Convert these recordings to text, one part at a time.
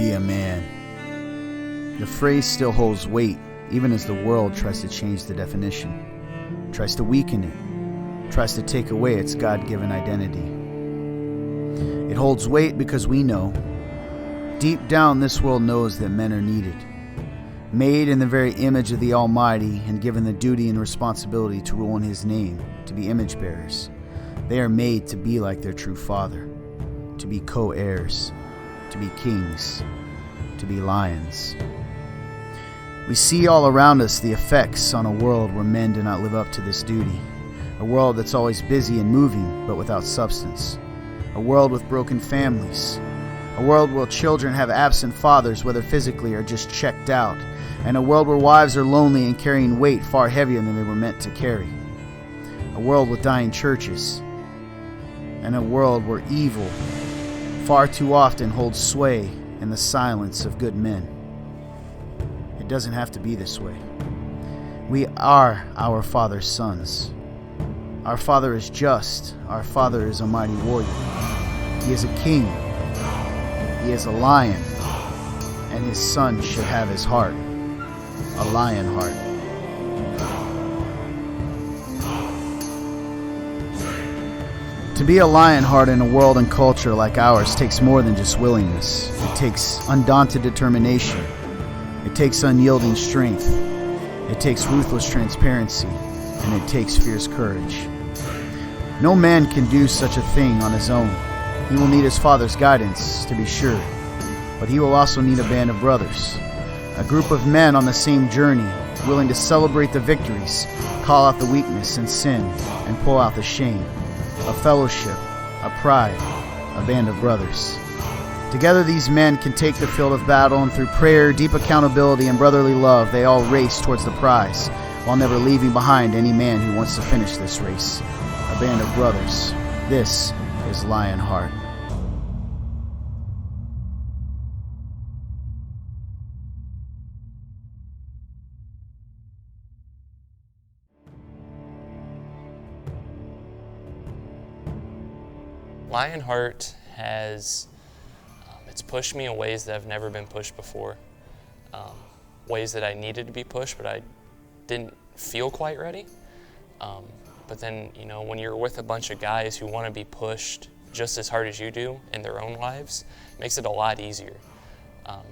be a man. The phrase still holds weight, even as the world tries to change the definition, tries to weaken it, tries to take away its God-given identity. It holds weight because we know, deep down this world knows that men are needed, made in the very image of the Almighty and given the duty and responsibility to rule in His name, to be image bearers. They are made to be like their true Father, to be co-heirs, to be kings, to be lions. We see all around us the effects on a world where men do not live up to this duty, a world that's always busy and moving but without substance, a world with broken families, a world where children have absent fathers, whether physically or just checked out, and a world where wives are lonely and carrying weight far heavier than they were meant to carry, a world with dying churches, and a world where evil far too often holds sway in the silence of good men. It doesn't have to be this way. We are our Father's sons. Our Father is just. Our Father is a mighty warrior. He is a king. He is a lion. And His Son should have His heart, a lion heart. To be a lion heart in a world and culture like ours takes more than just willingness. It takes undaunted determination. It takes unyielding strength. It takes ruthless transparency. And it takes fierce courage. No man can do such a thing on his own. He will need his Father's guidance, to be sure. But he will also need a band of brothers. A group of men on the same journey, willing to celebrate the victories, call out the weakness and sin, and pull out the shame. A fellowship, a pride, a band of brothers. Together these men can take the field of battle, and through prayer, deep accountability, and brotherly love, they all race towards the prize, while never leaving behind any man who wants to finish this race. A band of brothers. This is Lionheart. Lionheart has, it's pushed me in ways that I've never been pushed before. Ways that I needed to be pushed, but I didn't feel quite ready. But then, you know, when you're with a bunch of guys who want to be pushed just as hard as you do in their own lives, it makes it a lot easier.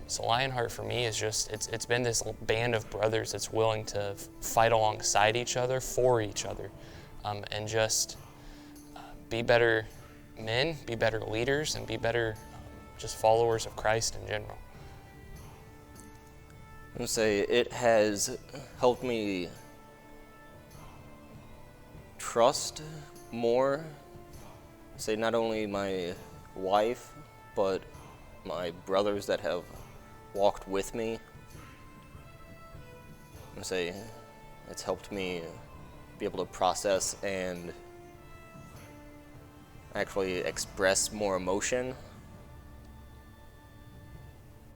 So Lionheart for me is just, it's been this band of brothers that's willing to fight alongside each other, for each other, and just be better men, be better leaders, and be better just followers of Christ in general. I would say it has helped me trust more, say not only my wife, but my brothers that have walked with me. I would say it's helped me be able to process and actually express more emotion.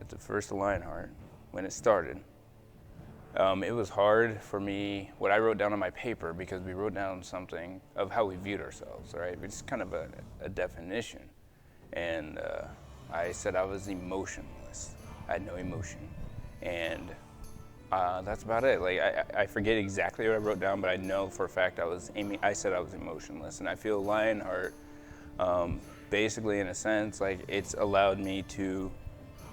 At the first Lionheart, when it started, it was hard for me, what I wrote down on my paper, because we wrote down something of how we viewed ourselves, right? It's kind of a definition. And I said I was emotionless. I had no emotion. And that's about it. Like, I forget exactly what I wrote down, but I know for a fact I said I was emotionless. And I feel Lionheart, basically in a sense, like it's allowed me to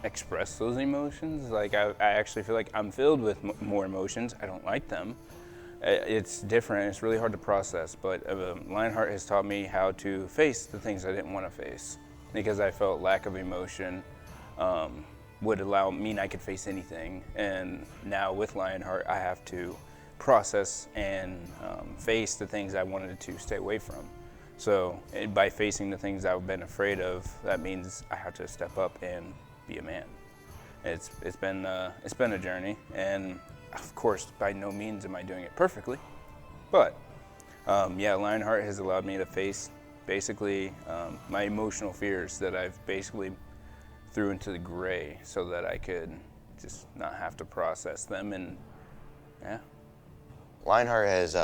express those emotions. Like I actually feel like I'm filled with more emotions. I don't like them. It's different. It's really hard to process, but Lionheart has taught me how to face the things I didn't want to face, because I felt lack of emotion would mean I could face anything. And now with Lionheart, I have to process and face the things I wanted to stay away from. So by facing the things I've been afraid of, that means I have to step up and be a man. It's been a journey, and of course, by no means am I doing it perfectly, but yeah, Lionheart has allowed me to face basically my emotional fears that I've basically threw into the gray, so that I could just not have to process them. And yeah, Lionheart has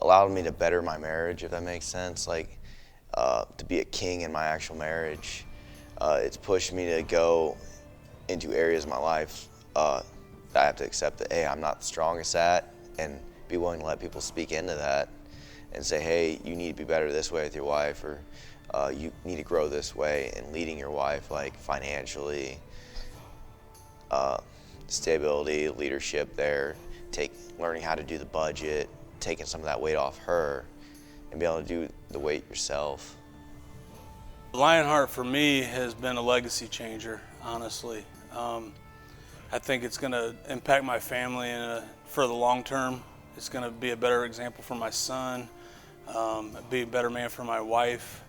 allowed me to better my marriage, if that makes sense. Like to be a king in my actual marriage. It's pushed me to go into areas of my life that I have to accept that, hey, I'm not the strongest at, and be willing to let people speak into that and say, hey, you need to be better this way with your wife, or you need to grow this way in leading your wife, like financially, stability, leadership there, learning how to do the budget, taking some of that weight off her, and be able to do the weight yourself. Lionheart for me has been a legacy changer, honestly. I think it's going to impact my family for the long term. It's going to be a better example for my son, be a better man for my wife,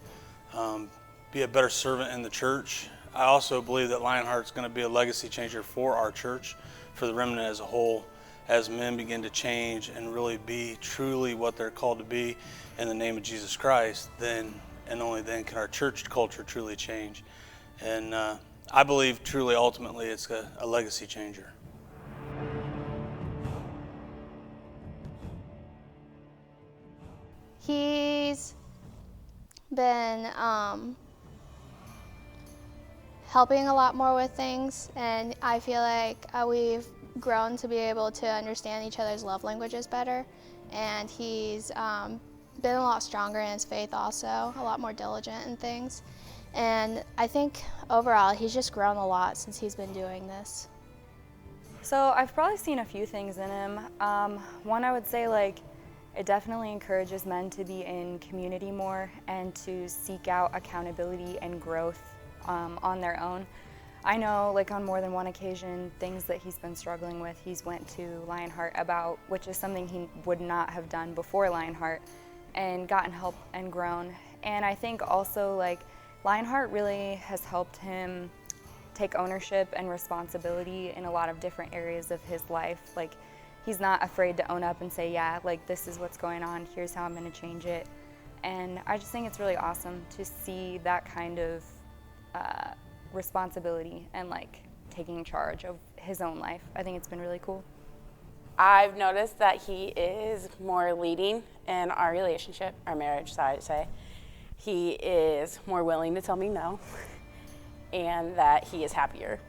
be a better servant in the church. I also believe that Lionheart's going to be a legacy changer for our church, for the remnant as a whole, as men begin to change and really be truly what they're called to be in the name of Jesus Christ. Then and only then can our church culture truly change. And I believe truly, ultimately, it's a legacy changer. He's been helping a lot more with things, and I feel like we've grown to be able to understand each other's love languages better, and he's been a lot stronger in his faith also, a lot more diligent in things. And I think overall he's just grown a lot since he's been doing this. So I've probably seen a few things in him. One, I would say, like, it definitely encourages men to be in community more and to seek out accountability and growth on their own. I know, like, on more than one occasion, things that he's been struggling with, he's went to Lionheart about, which is something he would not have done before Lionheart, and gotten help and grown. And I think also, like, Lionheart really has helped him take ownership and responsibility in a lot of different areas of his life. Like, he's not afraid to own up and say, yeah, like, this is what's going on, here's how I'm gonna change it. And I just think it's really awesome to see that kind of responsibility and, like, taking charge of his own life. I think it's been really cool. I've noticed that he is more leading in our relationship, our marriage, so I'd say. He is more willing to tell me no, and that he is happier.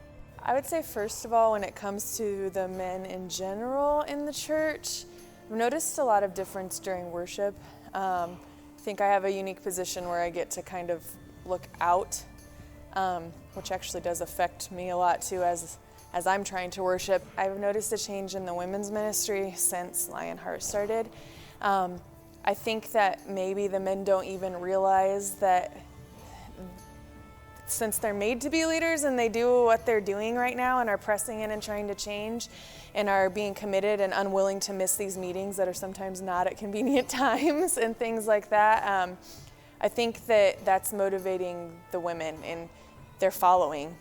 I would say, first of all, when it comes to the men in general in the church, I've noticed a lot of difference during worship. I think I have a unique position where I get to kind of look out, which actually does affect me a lot too as I'm trying to worship. I've noticed a change in the women's ministry since Lionheart started. I think that maybe the men don't even realize that since they're made to be leaders and they do what they're doing right now and are pressing in and trying to change and are being committed and unwilling to miss these meetings that are sometimes not at convenient times and things like that, I think that that's motivating the women in their following,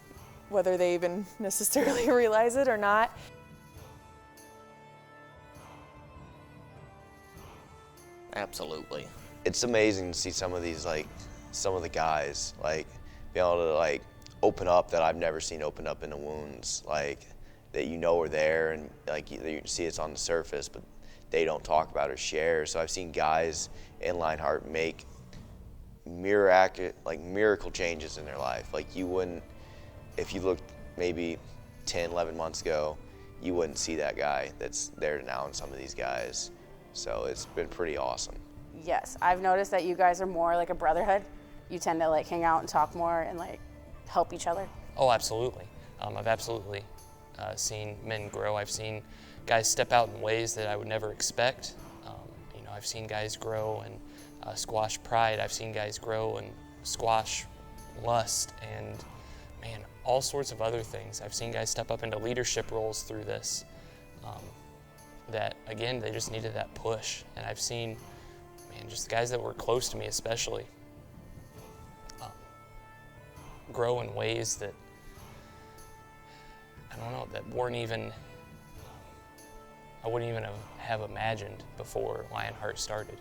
whether they even necessarily realize it or not. Absolutely. It's amazing to see some of these, like, some of the guys, like, be able to, like, open up that I've never seen open up into wounds, like, that you know are there, and, like, you see it's on the surface, but they don't talk about or share. So I've seen guys in Lionheart make miracle changes in their life. Like, you wouldn't, if you looked maybe 10, 11 months ago, you wouldn't see that guy that's there now in some of these guys. So it's been pretty awesome. Yes, I've noticed that you guys are more like a brotherhood. You tend to, like, hang out and talk more and, like, help each other. Oh, absolutely. I've absolutely seen men grow. I've seen guys step out in ways that I would never expect. I've seen guys grow and squash pride. I've seen guys grow and squash lust and, man, all sorts of other things. I've seen guys step up into leadership roles through this. That, again, they just needed that push. And I've seen, man, just guys that were close to me especially grow in ways that, I don't know, that weren't even, I wouldn't even have imagined before Lionheart started.